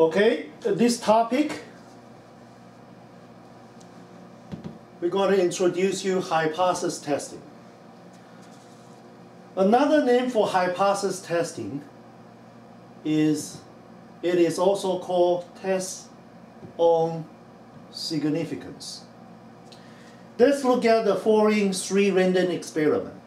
Okay, this topic, we're going to introduce you hypothesis testing. Another name for hypothesis testing is, it is also called test on significance. Let's look at the following 3 random experiments.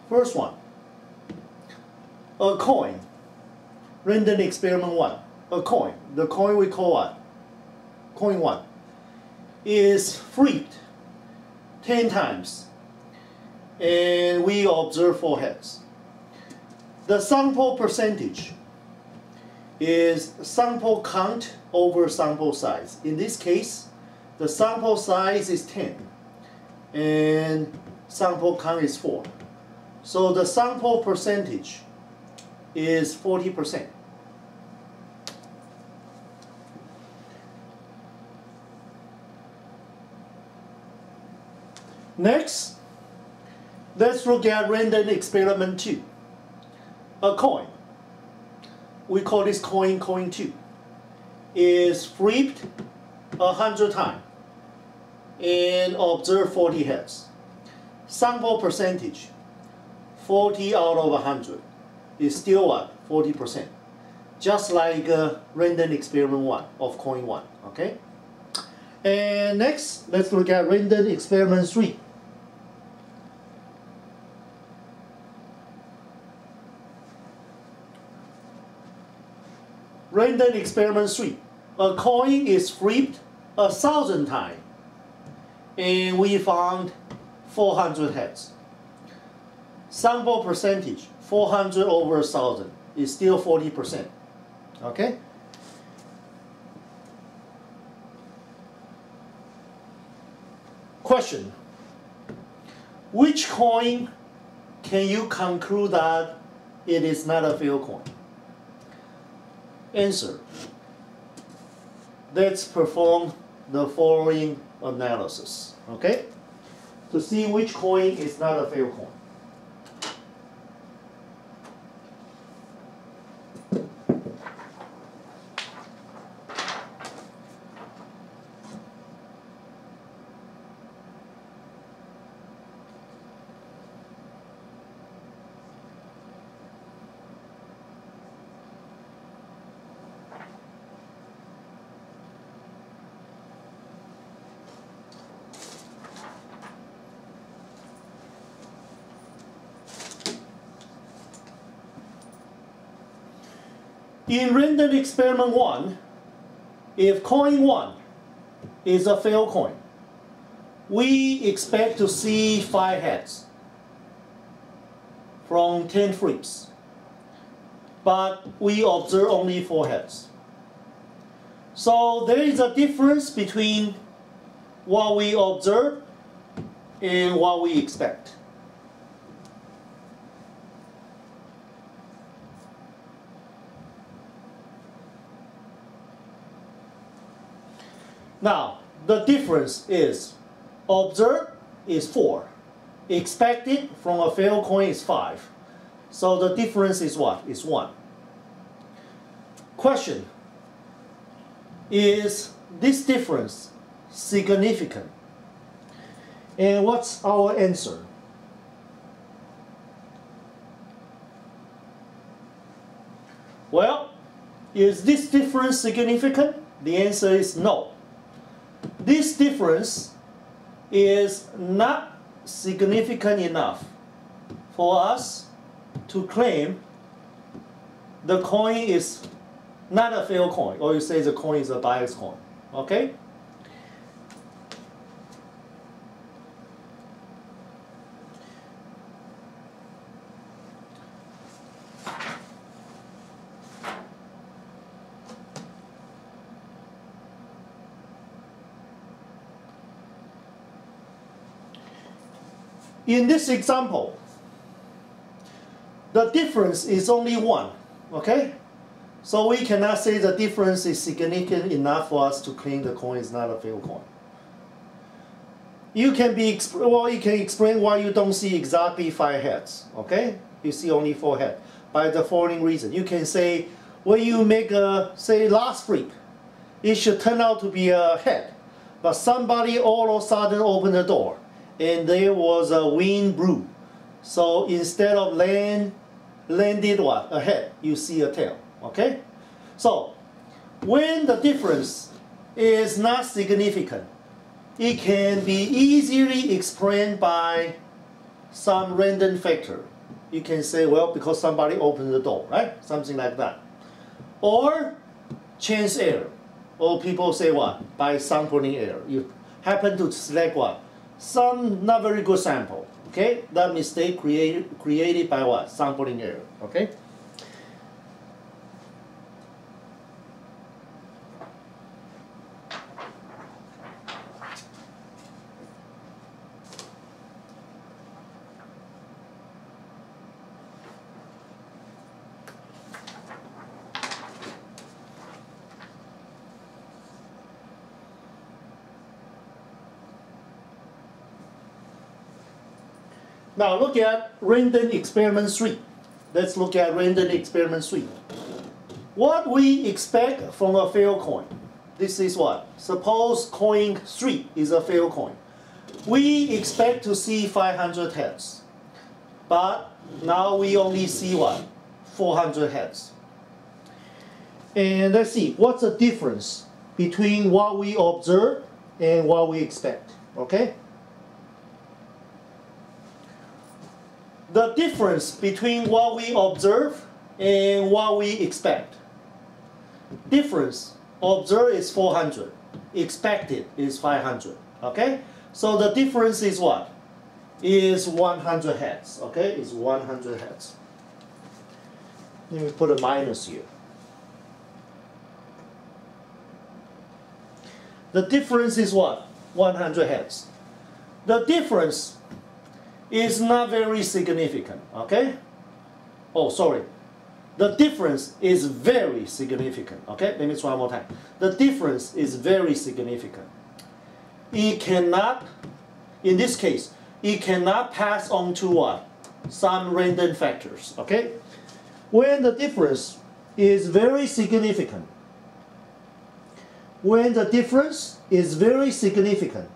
First one, a coin. Random experiment 1. A coin. The coin we call what? Coin 1 is flipped 10 times, and we observe 4 heads. The sample percentage is sample count over sample size. In this case, the sample size is 10 and sample count is 4. So the sample percentage is 40%. Next, let's look at random experiment 2. A coin, we call this coin 2, is flipped 100 times and observe 40 heads. Sample percentage, 40 out of 100 is still what? 40%. Just like random experiment 1 of coin 1. Okay? And next, let's look at random experiment 3. Random experiment 3. A coin is flipped 1,000 times, and we found 400 heads. Sample percentage, 400 over 1,000, is still 40%. Okay? Question. Which coin can you conclude that it is not a failed coin? Answer. Let's perform the following analysis, okay? To see which coin is not a failed coin. In random experiment 1, if coin 1 is a failed coin, we expect to see 5 heads from 10 flips, but we observe only 4 heads. So there is a difference between what we observe and what we expect. Now, the difference is observed is 4. Expected from a failed coin is 5. So the difference is what? Is 1. Question. Is this difference significant? And what's our answer? Well, is this difference significant? The answer is no. This difference is not significant enough for us to claim the coin is not a failed coin, or you say the coin is a biased coin. Okay? In this example, the difference is only 1, okay? So we cannot say the difference is significant enough for us to claim the coin is not a failed coin. You can explain why you don't see exactly 5 heads, okay? You see only 4 heads by the following reason. You can say, when you make a, say, last flip, it should turn out to be a head. But somebody all of a sudden opened the door, and there was a wind blew. So instead of landed what? A head, you see a tail. Okay? So when the difference is not significant, it can be easily explained by some random factor. You can say, well, because somebody opened the door, right? Something like that. Or chance error. Or people say what? By sampling error. You happen to select what? Some not very good sample. Okay? That mistake created by what? Sampling error. Okay? Now look at random experiment 3. Let's look at random experiment 3. What we expect from a failed coin. This is what? Suppose coin 3 is a failed coin. We expect to see 500 heads. But now we only see what? 400 heads. And let's see, what's the difference between what we observe and what we expect? Okay? The difference between what we observe and what we expect. Difference, observed is 400, expected is 500, okay? So the difference is what? Is 100 heads, okay? Is 100 heads. Let me put a minus here. The difference is what? 100 heads. The difference is not very significant, okay? Oh, sorry. The difference is very significant, okay? Let me try one more time. The difference is very significant. It cannot, in this case, it cannot pass on to what? Some random factors, okay? When the difference is very significant, when the difference is very significant,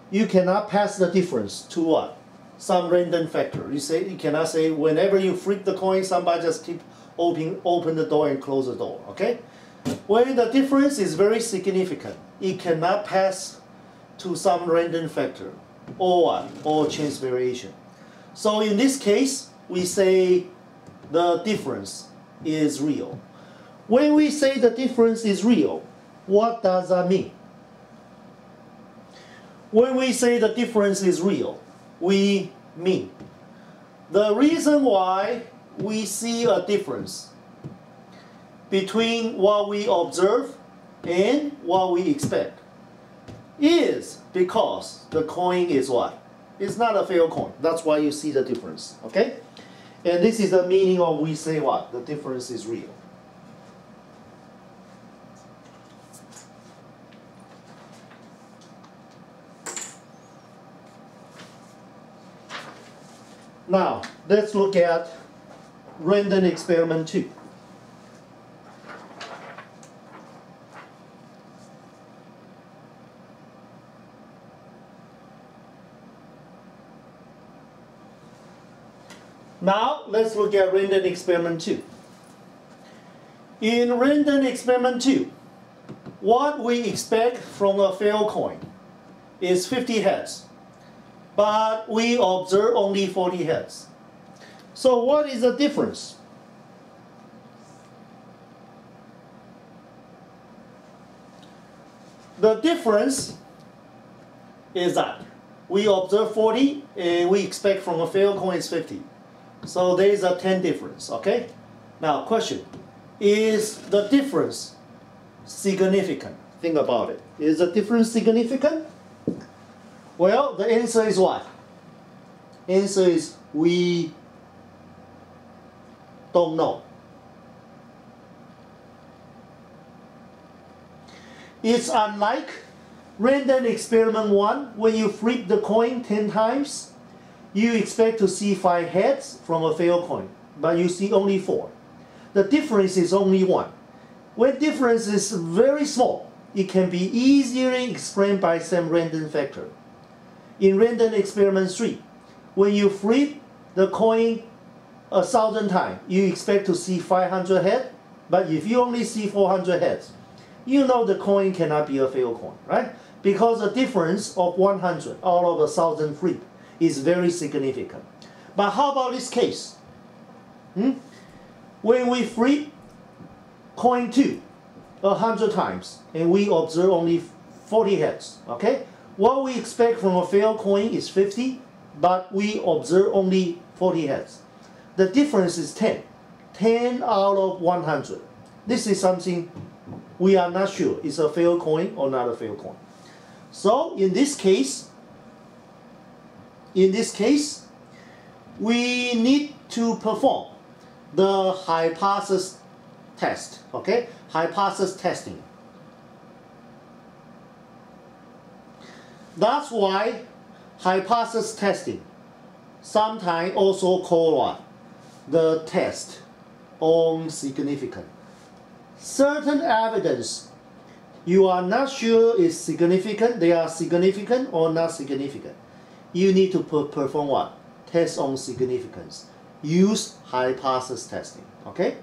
you cannot pass the difference to what? Some random factor. You cannot say whenever you flip the coin, somebody just keep open the door and close the door. Okay? When the difference is very significant, it cannot pass to some random factor or what? Or chance variation. So in this case, we say the difference is real. When we say the difference is real, what does that mean? When we say the difference is real, we mean the reason why we see a difference between what we observe and what we expect is because the coin is what? It's not a failed coin. That's why you see the difference. Okay? And this is the meaning of we say what? The difference is real. Now, let's look at random experiment 2. Now, let's look at random experiment 2. In random experiment 2, what we expect from a failed coin is 50 heads. But we observe only 40 heads. So what is the difference? The difference is that we observe 40 and we expect from a failed coin is 50. So there is a 10 difference, okay? Now question, is the difference significant? Think about it. Is the difference significant? Well, the answer is what? Answer is we don't know. It's unlike random experiment 1, when you flip the coin 10 times, you expect to see 5 heads from a failed coin, but you see only 4. the difference is only 1. When difference is very small, it can be easily explained by some random factor. In random experiment 3, when you flip the coin 1,000 times, you expect to see 500 heads, but if you only see 400 heads, you know the coin cannot be a failed coin, right? Because the difference of 100 out of 1,000 flip is very significant. But how about this case? When we flip coin 2 100 times and we observe only 40 heads, okay? What we expect from a failed coin is 50, but we observe only 40 heads. The difference is 10. 10 out of 100. This is something we are not sure is a failed coin or not a failed coin. So in this case, we need to perform the hypothesis test, okay? Hypothesis testing. That's why hypothesis testing, sometimes also called what? The test on significance. Certain evidence you are not sure is significant, they are significant or not significant. You need to perform what? Test on significance. Use hypothesis testing, okay?